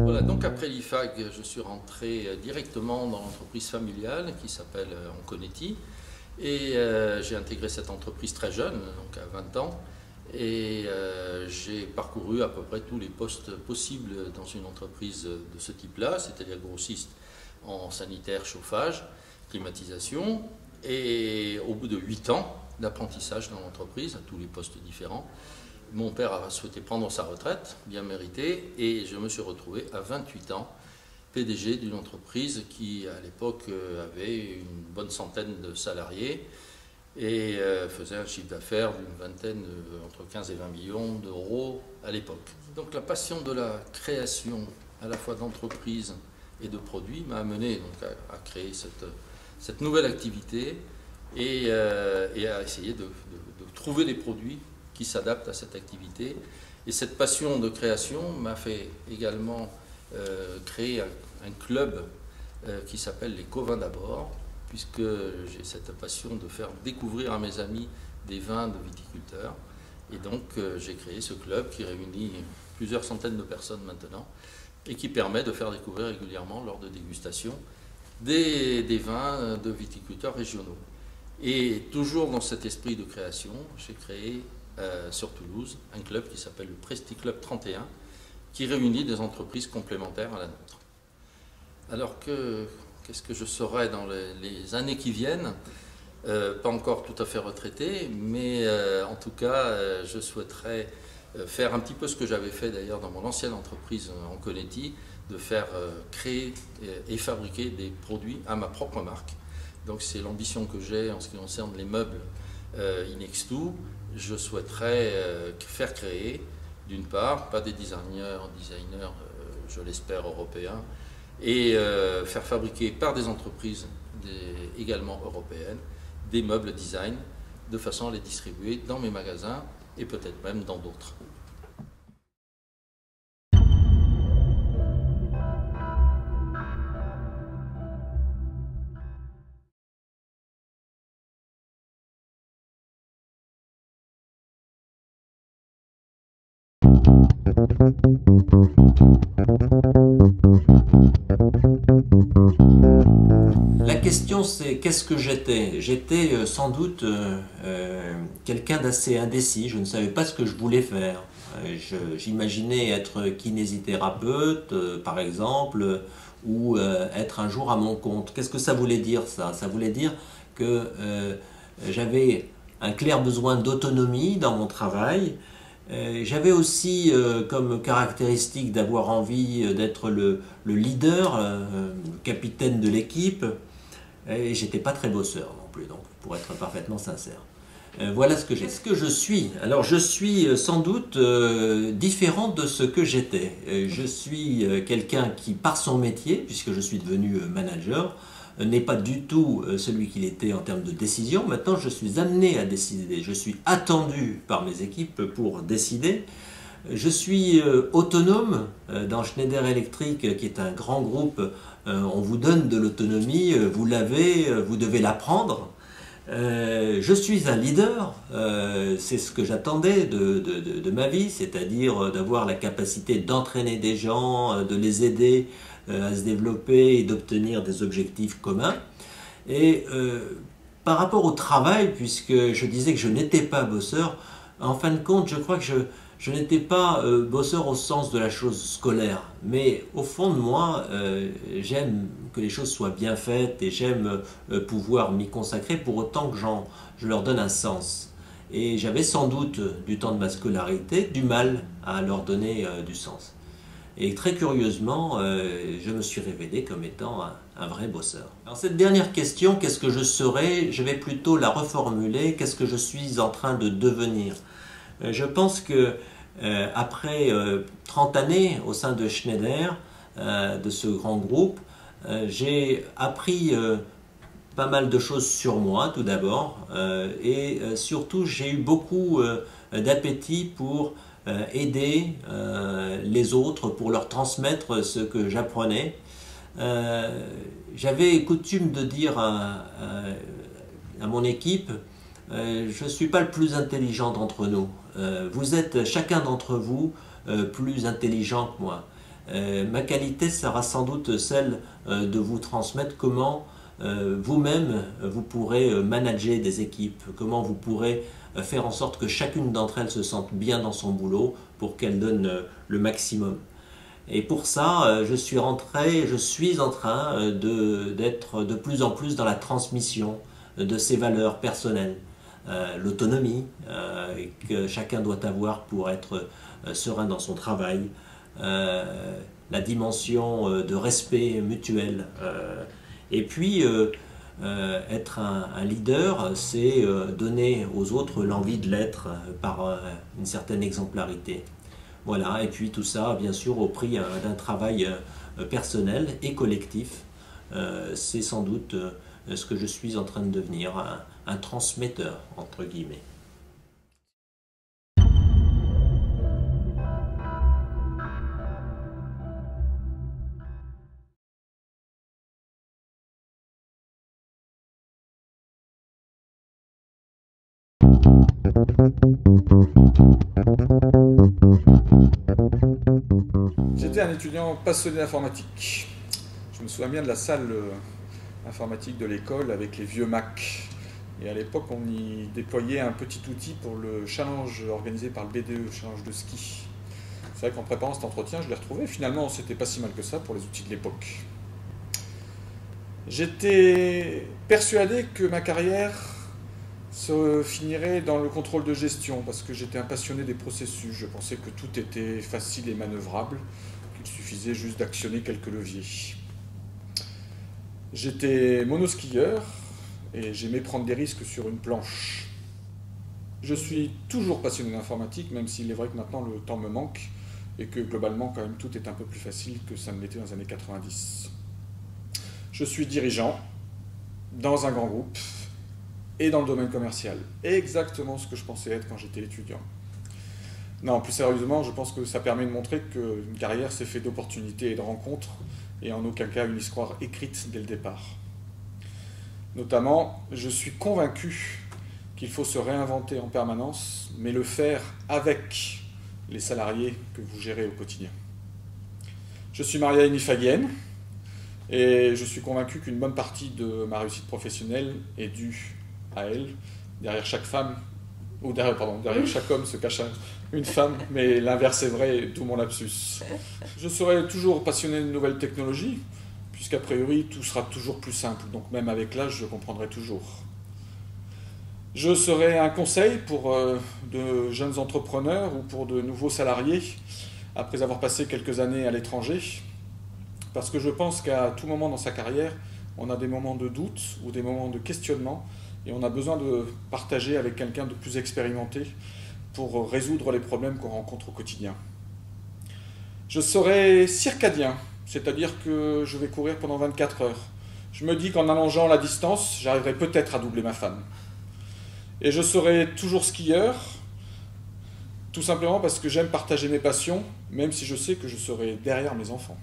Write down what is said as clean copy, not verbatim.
Voilà, donc après l'IFAG, je suis rentré directement dans l'entreprise familiale qui s'appelle Onconetti. Et j'ai intégré cette entreprise très jeune, donc à 20 ans. Et j'ai parcouru à peu près tous les postes possibles dans une entreprise de ce type-là, c'est-à-dire grossiste en sanitaire, chauffage, climatisation. Et au bout de 8 ans d'apprentissage dans l'entreprise, à tous les postes différents, mon père a souhaité prendre sa retraite, bien méritée, et je me suis retrouvé à 28 ans PDG d'une entreprise qui, à l'époque, avait une bonne centaine de salariés et faisait un chiffre d'affaires d'une vingtaine, entre 15 et 20 millions d'euros à l'époque. Donc la passion de la création, à la fois d'entreprise et de produits, m'a amené donc à créer cette nouvelle activité et à essayer de trouver des produits qui s'adaptent à cette activité. Et cette passion de création m'a fait également créer un club qui s'appelle les Covins d'abord, puisque j'ai cette passion de faire découvrir à mes amis des vins de viticulteurs. Et donc j'ai créé ce club qui réunit plusieurs centaines de personnes maintenant et qui permet de faire découvrir régulièrement lors de dégustations des vins de viticulteurs régionaux. Et toujours dans cet esprit de création, j'ai créé sur Toulouse un club qui s'appelle le Presti Club 31, qui réunit des entreprises complémentaires à la nôtre. Alors qu'est-ce que je serai dans les années qui viennent? Pas encore tout à fait retraité, mais en tout cas, je souhaiterais faire un petit peu ce que j'avais fait d'ailleurs dans mon ancienne entreprise Onconetti, de faire créer et fabriquer des produits à ma propre marque. Donc c'est l'ambition que j'ai en ce qui concerne les meubles Inextu. Je souhaiterais faire créer, d'une part, pas des designers, je l'espère, européens, et faire fabriquer par des entreprises également européennes des meubles design, de façon à les distribuer dans mes magasins et peut-être même dans d'autres. La question c'est qu'est-ce que j'étais? J'étais sans doute quelqu'un d'assez indécis, je ne savais pas ce que je voulais faire. J'imaginais être kinésithérapeute par exemple, ou être un jour à mon compte. Qu'est-ce que ça voulait dire ça? Ça voulait dire que j'avais un clair besoin d'autonomie dans mon travail. J'avais aussi comme caractéristique d'avoir envie d'être le leader, le capitaine de l'équipe, et j'étais pas très bosseur non plus, donc pour être parfaitement sincère. Voilà ce que j'ai. Ce que je suis. Alors je suis sans doute différent de ce que j'étais. Je suis quelqu'un qui, par son métier, puisque je suis devenu manager, n'est pas du tout celui qu'il était en termes de décision. Maintenant, je suis amené à décider. Je suis attendu par mes équipes pour décider. Je suis autonome dans Schneider Electric, qui est un grand groupe. On vous donne de l'autonomie, vous l'avez, vous devez l'apprendre. Je suis un leader, c'est ce que j'attendais de ma vie, c'est-à-dire d'avoir la capacité d'entraîner des gens, de les aider à se développer et d'obtenir des objectifs communs. Et par rapport au travail, puisque je disais que je n'étais pas bosseur, en fin de compte, je crois que je n'étais pas bosseur au sens de la chose scolaire, mais au fond de moi, j'aime que les choses soient bien faites et j'aime pouvoir m'y consacrer pour autant que je leur donne un sens. Et j'avais sans doute, du temps de ma scolarité, du mal à leur donner du sens. Et très curieusement, je me suis révélé comme étant un vrai bosseur. Alors cette dernière question, qu'est-ce que je serai? Je vais plutôt la reformuler, qu'est-ce que je suis en train de devenir? Je pense que après 30 années au sein de Schneider, de ce grand groupe, j'ai appris pas mal de choses sur moi tout d'abord, et surtout j'ai eu beaucoup d'appétit pour aider les autres, pour leur transmettre ce que j'apprenais. J'avais coutume de dire à mon équipe, Je ne suis pas le plus intelligent d'entre nous. Vous êtes chacun d'entre vous plus intelligent que moi. Ma qualité sera sans doute celle de vous transmettre comment vous-même vous pourrez manager des équipes, comment vous pourrez faire en sorte que chacune d'entre elles se sente bien dans son boulot pour qu'elle donne le maximum. Et pour ça, je suis en train d'être de plus en plus dans la transmission de ces valeurs personnelles. L'autonomie que chacun doit avoir pour être serein dans son travail, la dimension de respect mutuel. Et puis, être un leader, c'est donner aux autres l'envie de l'être par une certaine exemplarité. Voilà, et puis tout ça, bien sûr, au prix d'un travail personnel et collectif. C'est sans doute ce que je suis en train de devenir, un transmetteur, entre guillemets. J'étais un étudiant passionné d'informatique. Je me souviens bien de la salle informatique de l'école avec les vieux Mac. Et à l'époque, on y déployait un petit outil pour le challenge organisé par le BDE, le challenge de ski. C'est vrai qu'en préparant cet entretien, je l'ai retrouvé. Finalement, c'était pas si mal que ça pour les outils de l'époque. J'étais persuadé que ma carrière se finirait dans le contrôle de gestion parce que j'étais un passionné des processus. Je pensais que tout était facile et manœuvrable, qu'il suffisait juste d'actionner quelques leviers. J'étais monoskieur et j'aimais prendre des risques sur une planche. Je suis toujours passionné d'informatique, même s'il est vrai que maintenant le temps me manque et que globalement quand même tout est un peu plus facile que ça ne l'était dans les années 90. Je suis dirigeant dans un grand groupe et dans le domaine commercial. Exactement ce que je pensais être quand j'étais étudiant. Non, plus sérieusement, je pense que ça permet de montrer qu'une carrière s'est faite d'opportunités et de rencontres et en aucun cas une histoire écrite dès le départ. Notamment, je suis convaincu qu'il faut se réinventer en permanence, mais le faire avec les salariés que vous gérez au quotidien. Je suis marié à une IFAGienne et je suis convaincu qu'une bonne partie de ma réussite professionnelle est due à elle. Derrière chaque femme, ou derrière chaque homme se cache une femme, mais l'inverse est vrai, d'où mon lapsus. Je serai toujours passionné de nouvelles technologies, puisqu'a priori tout sera toujours plus simple, donc même avec l'âge je comprendrai toujours. Je serai un conseil pour de jeunes entrepreneurs ou pour de nouveaux salariés, après avoir passé quelques années à l'étranger, parce que je pense qu'à tout moment dans sa carrière, on a des moments de doute ou des moments de questionnement, et on a besoin de partager avec quelqu'un de plus expérimenté pour résoudre les problèmes qu'on rencontre au quotidien. Je serai circadien, c'est-à-dire que je vais courir pendant 24 heures. Je me dis qu'en allongeant la distance, j'arriverai peut-être à doubler ma femme. Et je serai toujours skieur, tout simplement parce que j'aime partager mes passions, même si je sais que je serai derrière mes enfants.